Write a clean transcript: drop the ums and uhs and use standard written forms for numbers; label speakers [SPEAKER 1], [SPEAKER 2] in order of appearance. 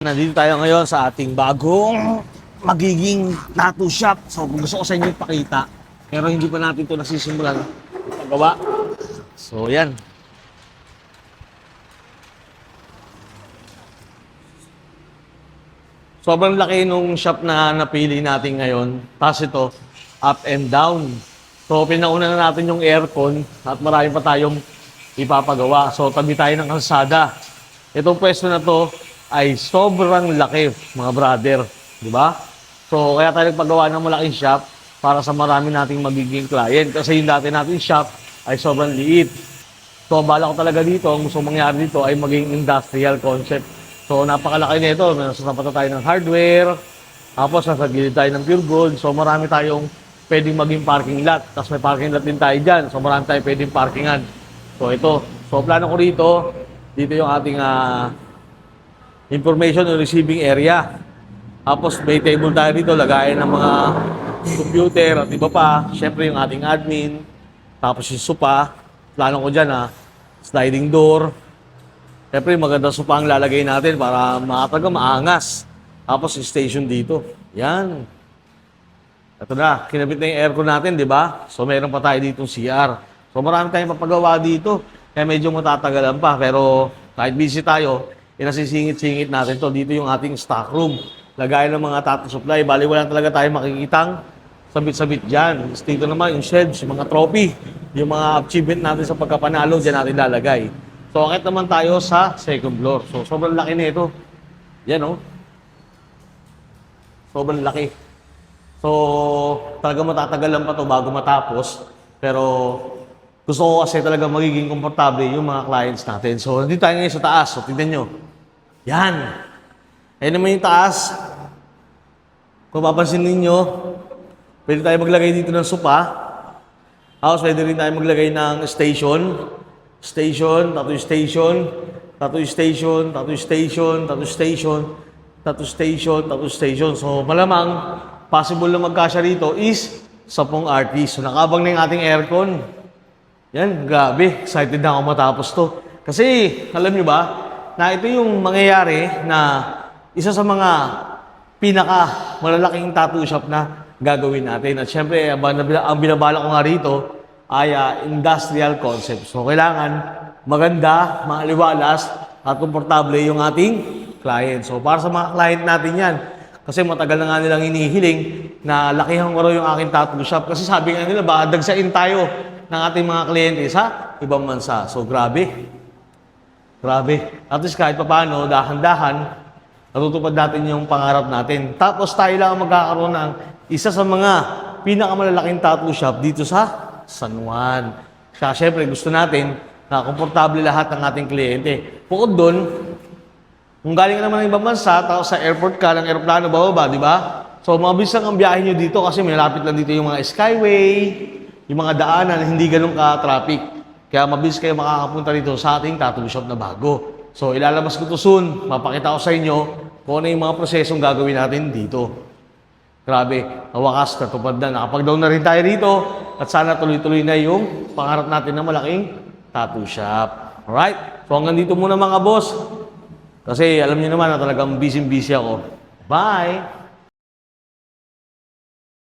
[SPEAKER 1] Nandito tayo ngayon sa ating bagong magiging tattoo shop. So, gusto ko sa inyo ipakita. Pero hindi pa natin ito nasisimulan paggawa. So, yan. Sobrang laki nung shop na napili natin ngayon. Tapos ito, up and down. So, pinauna na natin yung aircon at marami pa tayong ipapagawa. So, tabi tayo ng kalsada. Itong pwesto na to ay sobrang laki, mga brother. Di ba? So, kaya tayo nagpagawa ng malaking shop para sa marami nating magiging client. Kasi yung dati nating shop ay sobrang liit. So, ang bala ko talaga dito, ang gusto mangyari dito ay maging industrial concept. So, napakalaki nito. Nasasapat na tayo ng hardware. Tapos, nasa gilid tayo ng pure gold. So, marami tayong pwedeng maging parking lot. Tapos, may parking lot din tayo dyan. So, marami tayong pwedeng parkingan. So, ito. So, plano ko dito yung ating information o receiving area. Tapos may table tayo dito, lagayan ng mga computer at iba pa. Siyempre yung ating admin. Tapos yung sopa. Plano ko dyan sliding door. Siyempre maganda sopa ang lalagay natin para maangas. Tapos yung station dito. Yan. Ito na, kinabit na yung aircon natin, di ba? So meron pa tayo dito CR. So marami tayong papagawa dito. Kaya medyo matatagalan pa. Pero kahit busy tayo, nasisingit-singit natin to. Dito yung ating stock room. Lagayan ng mga tattoo supply. Bali, wala talaga tayo makikitang sabit-sabit dyan. Dito naman yung shelves, yung mga trophy, yung mga achievement natin sa pagkapanalo, dyan natin lalagay. So, akit naman tayo sa second floor. So, sobrang laki nito. Yan, oh. Sobrang laki. So, talaga matatagalan pa to bago matapos. Pero, gusto ko kasi talaga magiging komportable yung mga clients natin. So, nandito tayo ngayon sa taas. So, tignan nyo. Yan. Ayan naman yung taas. Kung papansin ninyo, pwede tayo maglagay dito ng sopa. Tapos, pwede rin tayo maglagay ng station. Station, tattoo station, tattoo station, tattoo station, tattoo station, tattoo station, tattoo station. So, malamang, possible na magkasya rito is 10 artist. So, nakabang na yung ating aircon. Yan, grabe. Excited na ako matapos to. Kasi, alam nyo ba, na ito yung mangyayari na isa sa mga malalaking tattoo shop na gagawin natin. At syempre, ang binabala ko nga rito ay industrial concept. So, kailangan maganda, maaliwalas, at komportable yung ating client. So, para sa mga client natin yan, kasi matagal na nga nilang hinihiling na lakihan ko raw yung aking tattoo shop. Kasi sabi nga nila, baka dagsain tayo ng ating mga kliyente sa ibang bansa. So, grabe. Grabe. At least kahit paano, dahan-dahan, natutupad natin yung pangarap natin. Tapos tayo lang magkakaroon ng isa sa mga pinakamalalaking tattoo shop dito sa San Juan. Kaya syempre, gusto natin na komportable lahat ng ating kliyente. Bukod doon, kung galing ka naman ng ibang bansa, tapos sa airport ka, ng aeroplano, bababa, di ba? So, mabilis lang ang biyahe nyo dito kasi may lapit lang dito yung mga skyway, yung mga daanan, hindi ganun ka-traffic. Kaya mabilis kayo makakapunta dito sa ating tattoo shop na bago. So, ilalabas ko to soon. Mapakita ko sa inyo kung ano yung mga prosesong gagawin natin dito. Grabe, nawakas, natupad na. Nakapag-down na rin tayo rito. At sana tuloy-tuloy na yung pangarap natin na malaking tattoo shop. Alright? So, hanggang dito muna mga boss. Kasi alam niyo naman na talagang busy-busy ako. Bye!